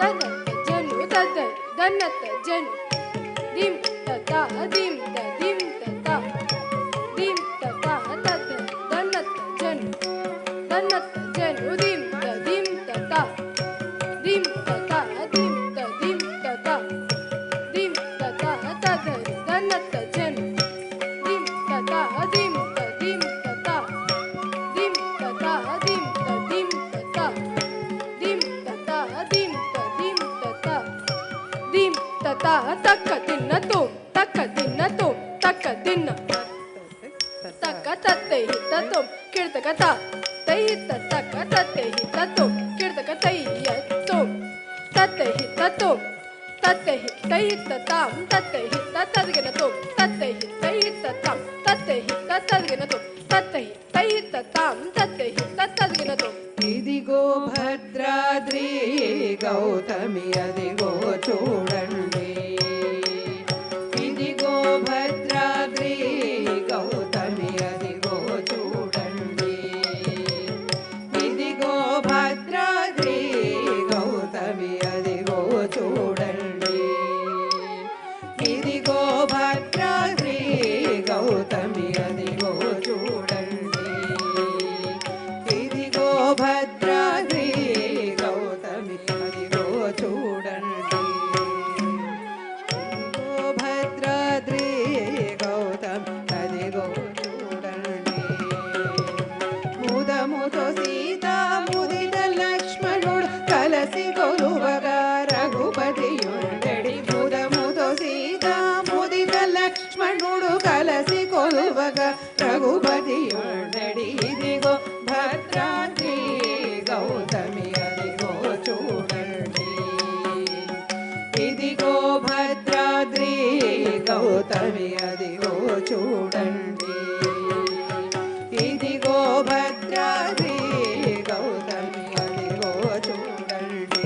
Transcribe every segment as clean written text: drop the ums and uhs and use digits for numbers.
తదత జను తద దన్నత జను దిం తత దిం త దిం తత దిం తత తద దన్నత జను దిం త దిం తత దిం తత దిం త దిం తత దిం తత తద దన్నత జను దిం తత దిం త దిం తత దిం తత దిం త దిం తత దిం తత దిం త దిం తత దిం తత తక్క తిన్న తుం తక్క తిన్న తుం తక్క తిన్న తక్క తత్తై హిత తుం కిర్తక త తై హిత తక్క తత్తై హిత తుం కిర్తక తై తుం తత్తై హిత తుం తత్తై తై హిత తాం తత్తై హిత తదిగిన తుం తత్తై తై హిత తాం తత్తై హిత తదిగిన తుం తత్తై తై హిత తాం తత్తై హిత తదిగిన తుం ఇదిగో భద్రాద్రి గౌతమి అదిగో చూడండి ఇదిగో భద్రాద్రి గౌతమి అదిగో చూడండి ఇదిగో భద్రాద్రి గౌతమి అదిగో చూడండి ఇదిగో భద్రాద్రి గౌతమి అదిగో చూడండి ఇదిగో భద్రాద్రి గౌతమి అదిగో చూడండి ఇదిగో భద్రాద్రి గౌతమి అదిగో చూడండి ముదముతో సీత ముదిత లక్ష్మణుడు కలసి కొలువగా రఘుపతియుండెడి ముదముతో సీత ముదిత లక్ష్మణుడు కలసి కొలువగా రఘుపతియుండెడి ఇదిగో భద్రాద్రి గౌతమి అదిగో చూడండి ఇదిగో భద్రాద్రి గౌతమి అదిగో చూడండి ఇదిగో భద్రాద్రి గౌతమి అదిగో చూడండి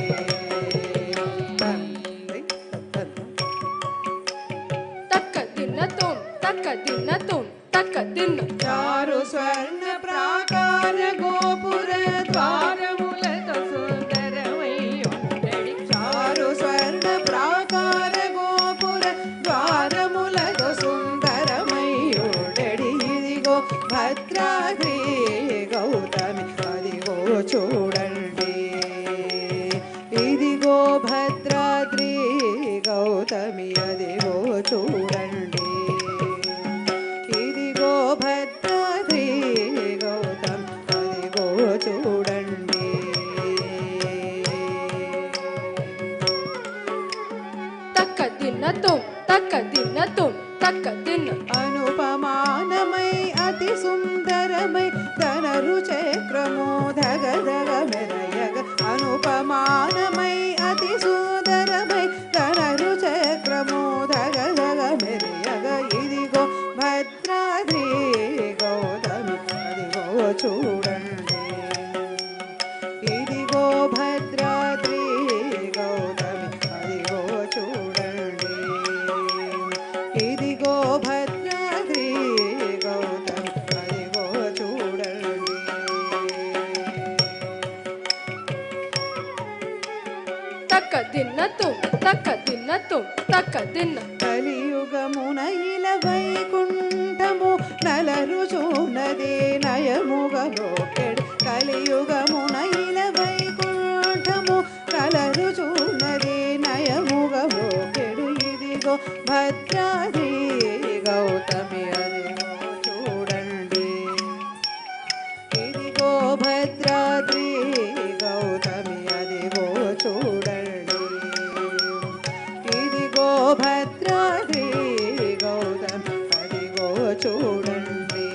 తక్క తిన్న తుం తక్క తిన్న తుం తక్క తిన్న చారు స్వర్ణ ప్రాకార గోపుర ద్వారములతో సుందరమై ఉండెడి చారు స్వర్ణ ప్రాకార గోపుర ద్వారములతో సుందరమై ఉండెడి ఇదిగో భద్రాద్రి గౌతమి అదిగో చూడండి ఇదిగో భద్రాద్రి గౌతమి అదిగో చూడండి ఇదిగో భద్రాద్రి గౌతమి అదిగో చూడండి తక్క తిన్న తుం తక్క తిన్న తుం తక్క తిన్న అనుపమానమై అతి సుందరమై ధనరు చక్రము ధగ ధగ మెరయగ అనుపమానమై అతి సుందరమై ధనరు చక్రము ధగ ధగ మెరయగ ఇదిగో భద్రాద్రి గౌతమి అదిగో చూడండి ఇదిగో భద్రాద్రి గౌతమి అదిగో చూడండి ఇదిగో భద్రాద్రి గౌతమి అదిగో చూడండి తక్క తిన్న తుం తక్క తిన్న తుం తక్క తిన్న కలియుగమున ఇల వైకుంఠము నలరు చూనదే నయముగలోకెడు కలియుగమున ఇల వైకుంఠము నలరు చూనదే నయముగలోకెడు ఇదిగో భద్రాద్రి గౌతమి అదిగో చూడండి ఇదిగో భద్రాద్రి గౌతమి అదిగో చూడండి ఇదిగో భద్రాద్రి గౌతమి అదిగో చూడండి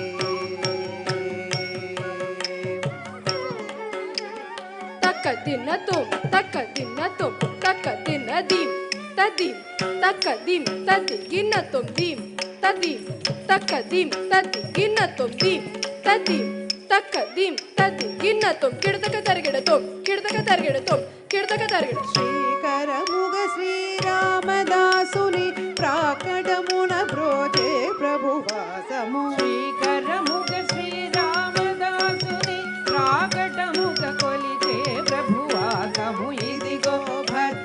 తక్క తిన్న తుం తక్క తిన్న తుం తక్క తిన్న దిం తదిం తక్క దిం తది గిన్న తుం దిం తదిం తక్క దిం తది గిన్న తుం దిం తదిం తక్క దిం తది గిన్న తుం కిడతక తరిగిడ తుం కిడతక తరిగిడ తుం కిడతక తరిగిడ శ్రీకరముగ శ్రీరామదాసుని ప్రాకటమున బ్రోచే ప్రభువాసము శ్రీకరముగ శ్రీరామదాసుని ప్రాకటముగ కొలిచే ప్రభువాసము ఇదిగో భద్ర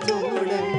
చూడండి